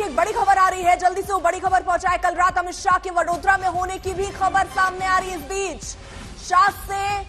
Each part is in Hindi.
देखिए एक बड़ी खबर आ रही है, जल्दी से वो बड़ी खबर पहुंचाए। कल रात अमित शाह के वडोदरा में होने की भी खबर सामने आ रही है। इस बीच शाह से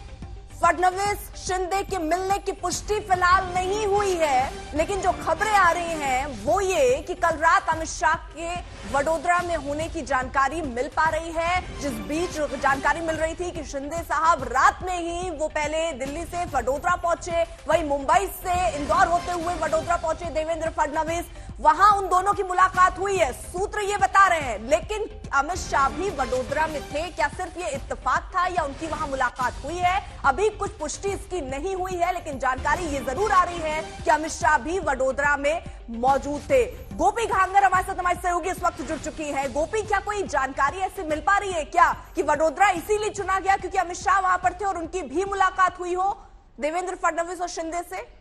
फडणवीस शिंदे के मिलने की पुष्टि फिलहाल नहीं हुई है, लेकिन जो खबरें आ रही हैं वो ये कि कल रात अमित शाह के वडोदरा में होने की जानकारी मिल पा रही है। जिस बीच जानकारी मिल रही थी कि शिंदे साहब रात में ही वो पहले दिल्ली से वडोदरा पहुंचे, वहीं मुंबई से इंदौर होते हुए वडोदरा पहुंचे देवेंद्र फडणवीस, वहां उन दोनों की मुलाकात हुई है, सूत्र ये बता रहे हैं। लेकिन अमित शाह भी वडोदरा में थे, क्या सिर्फ ये इत्तेफाक था या उनकी वहां मुलाकात हुई है? अभी कुछ पुष्टि इसकी नहीं हुई है, लेकिन जानकारी ये जरूर आ रही है कि अमित शाह भी वडोदरा में मौजूद थे। गोपी घांगर हमारे साथ हमारी सहयोगी इस वक्त जुड़ चुकी है। गोपी, क्या कोई जानकारी ऐसे मिल पा रही है क्या कि वडोदरा इसीलिए चुना गया क्योंकि अमित शाह वहां पर थे और उनकी भी मुलाकात हुई हो देवेंद्र फडणवीस और शिंदे से?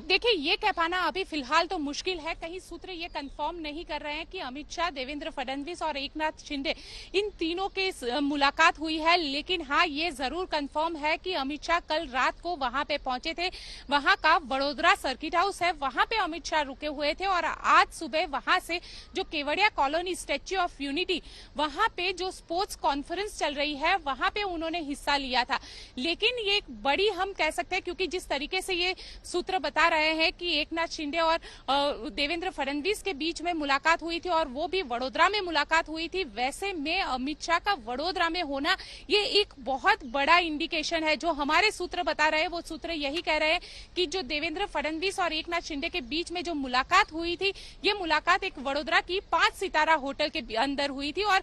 देखिए, ये कह पाना अभी फिलहाल तो मुश्किल है। कहीं सूत्र ये कंफर्म नहीं कर रहे हैं कि अमित शाह, देवेंद्र फडणवीस और एकनाथ शिंदे इन तीनों के मुलाकात हुई है, लेकिन हाँ, ये जरूर कंफर्म है कि अमित शाह कल रात को वहां पे पहुंचे थे। वहां का वडोदरा सर्किट हाउस है, वहां पे अमित शाह रुके हुए थे और आज सुबह वहां से जो Kevadia colony statue of unity, वहां पे जो स्पोर्ट्स कॉन्फ्रेंस चल रही है वहां पे उन्होंने हिस्सा लिया था। लेकिन ये एक बड़ी, हम कह सकते हैं, क्योंकि जिस तरीके से ये सूत्र बता रहे हैं कि एकनाथ शिंदे और देवेंद्र फडणवीस के बीच में मुलाकात हुई थी और वो भी वडोदरा में मुलाकात हुई थी, वैसे में अमित शाह का वडोदरा में होना ये एक बहुत बड़ा इंडिकेशन है। जो हमारे सूत्र बता रहे हैं वो सूत्र यही कह रहे हैं कि जो देवेंद्र फडणवीस और एकनाथ शिंदे के बीच में जो मुलाकात हुई थी, ये मुलाकात एक वडोदरा की 5 सितारा होटल के अंदर हुई थी और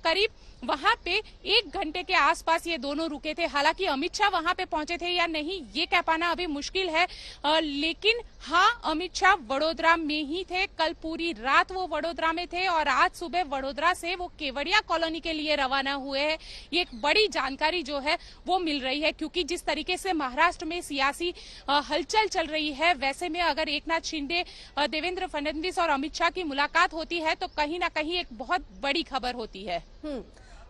करीब वहां पे 1 घंटे के आसपास ये दोनों रुके थे। हालांकि अमित शाह वहां पे पहुंचे थे या नहीं ये कह पाना अभी मुश्किल है, लेकिन हाँ, अमित शाह वडोदरा में ही थे। कल पूरी रात वो वडोदरा में थे और आज सुबह वडोदरा से वो केवड़िया कॉलोनी के लिए रवाना हुए हैं। ये एक बड़ी जानकारी जो है वो मिल रही है, क्योंकि जिस तरीके से महाराष्ट्र में सियासी हलचल चल रही है, वैसे में अगर एकनाथ शिंदे, देवेंद्र फडणवीस और अमित शाह की मुलाकात होती है तो कहीं ना कहीं एक बहुत बड़ी खबर होती है।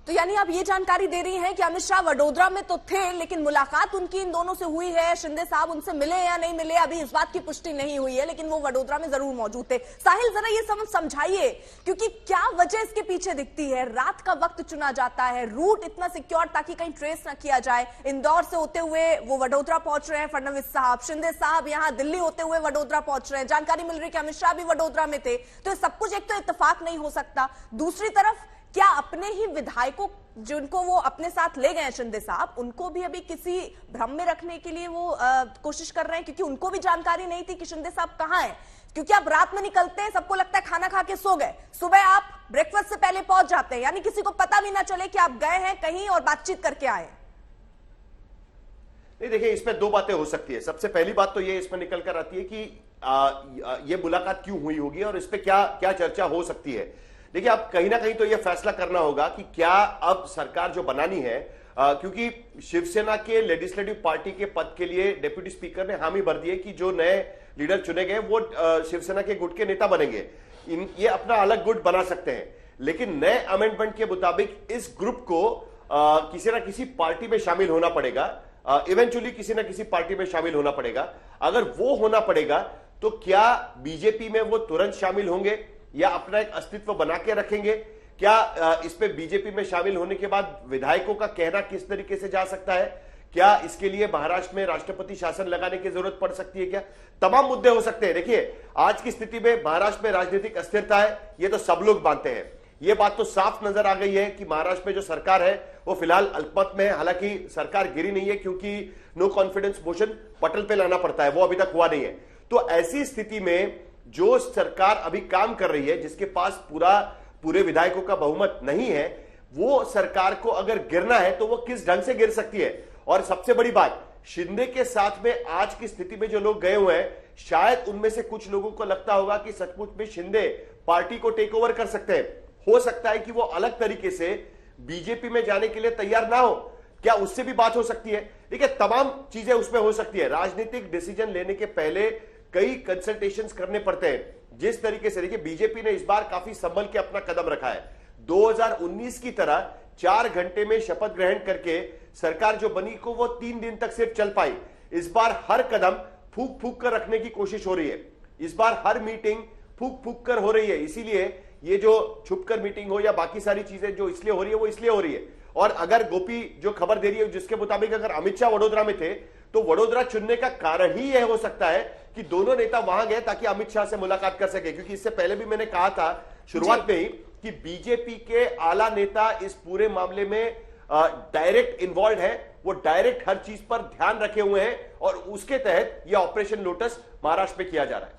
तो यानी आप ये जानकारी दे रही हैं कि अमित शाह वडोदरा में तो थे, लेकिन मुलाकात उनकी इन दोनों से हुई है। शिंदे साहब उनसे मिले या नहीं मिले अभी इस बात की पुष्टि नहीं हुई है, लेकिन वो वडोदरा में जरूर मौजूद थे। साहिल, जरा ये समझाइए, क्योंकि क्या वजह इसके पीछे दिखती है? रात का वक्त चुना जाता है, रूट इतना सिक्योर ताकि कहीं ट्रेस ना किया जाए। इंदौर से होते हुए वो वडोदरा पहुंच रहे हैं फडणवीस साहब, शिंदे साहब यहाँ दिल्ली होते हुए वडोदरा पहुंच रहे हैं। जानकारी मिल रही है कि अमित शाह भी वडोदरा में थे, तो सब कुछ एक तो इत्तेफाक नहीं हो सकता। दूसरी तरफ क्या अपने ही विधायकों जिनको वो अपने साथ ले गए हैं शिंदे साहब, उनको भी अभी किसी भ्रम में रखने के लिए वो कोशिश कर रहे हैं? क्योंकि उनको भी जानकारी नहीं थी कि शिंदे साहब कहां हैं। क्योंकि आप रात में निकलते हैं, सबको लगता है खाना खा के सो गए, सुबह आप ब्रेकफास्ट से पहले पहुंच जाते हैं, यानी किसी को पता भी ना चले कि आप गए हैं कहीं और बातचीत करके आए। नहीं, देखिए, इसमें 2 बातें हो सकती है। सबसे पहली बात तो ये इसमें निकल कर आती है कि ये मुलाकात क्यों हुई होगी और इस पे क्या क्या चर्चा हो सकती है। देखिए, अब कहीं ना कहीं तो ये फैसला करना होगा कि क्या अब सरकार जो बनानी है, क्योंकि शिवसेना के लेजिस्लेटिव पार्टी के पद के लिए डिप्टी स्पीकर ने हामी भर दी है कि जो नए लीडर चुने गए वो शिवसेना के गुट के नेता बनेंगे। ये अपना अलग गुट बना सकते हैं, लेकिन नए अमेंडमेंट के मुताबिक इस ग्रुप को किसी ना किसी पार्टी में शामिल होना पड़ेगा। इवेंचुअली किसी ना किसी पार्टी में शामिल होना पड़ेगा। अगर वो होना पड़ेगा तो क्या बीजेपी में वो तुरंत शामिल होंगे या अपना एक अस्तित्व बना के रखेंगे? क्या इस पे बीजेपी में शामिल होने के बाद विधायकों का कहना किस तरीके से जा सकता है? क्या इसके लिए महाराष्ट्र में राष्ट्रपति शासन लगाने की जरूरत पड़ सकती है? क्या तमाम मुद्दे हो सकते हैं। देखिए, आज की स्थिति में महाराष्ट्र में राजनीतिक अस्थिरता है, ये तो सब लोग मानते हैं। ये बात तो साफ नजर आ गई है कि महाराष्ट्र में जो सरकार है वो फिलहाल अल्पमत में है। हालांकि सरकार गिरी नहीं है, क्योंकि नो कॉन्फिडेंस मोशन पटल पे लाना पड़ता है, वो अभी तक हुआ नहीं है। तो ऐसी स्थिति में जो सरकार अभी काम कर रही है, जिसके पास पूरे विधायकों का बहुमत नहीं है, वो सरकार को अगर गिरना है तो वो किस ढंग से गिर सकती है? और सबसे बड़ी बात, शिंदे के साथ में आज की स्थिति में जो लोग गए हुए हैं, शायद उनमें से कुछ लोगों को लगता होगा कि सचमुच में शिंदे पार्टी को टेक ओवर कर सकते हैं। हो सकता है कि वो अलग तरीके से बीजेपी में जाने के लिए तैयार ना हो। क्या उससे भी बात हो सकती है? देखिए, तमाम चीजें उसमें हो सकती है। राजनीतिक डिसीजन लेने के पहले कई कंसल्टेशंस करने पड़ते हैं। जिस तरीके से, देखिए, बीजेपी ने इस बार काफी संभल के अपना कदम रखा है। 2019 की तरह 4 घंटे में शपथ ग्रहण करके सरकार जो बनी को वो 3 दिन तक सिर्फ चल पाई। इस बार हर कदम फूक फूक कर रखने की कोशिश हो रही है। इस बार हर मीटिंग फूक फूक कर हो रही है, इसीलिए ये जो छुपकर मीटिंग हो या बाकी सारी चीजें जो इसलिए हो रही है वो इसलिए हो रही है। और अगर गोपी जो खबर दे रही है जिसके मुताबिक अगर अमित शाह वडोदरा में थे तो वडोदरा चुनने का कारण ही यह हो सकता है कि दोनों नेता वहां गए ताकि अमित शाह से मुलाकात कर सके, क्योंकि इससे पहले भी मैंने कहा था शुरुआत में ही कि बीजेपी के आला नेता इस पूरे मामले में डायरेक्ट इन्वॉल्व है, वो डायरेक्ट हर चीज पर ध्यान रखे हुए हैं और उसके तहत यह ऑपरेशन लोटस महाराष्ट्र में किया जा रहा है।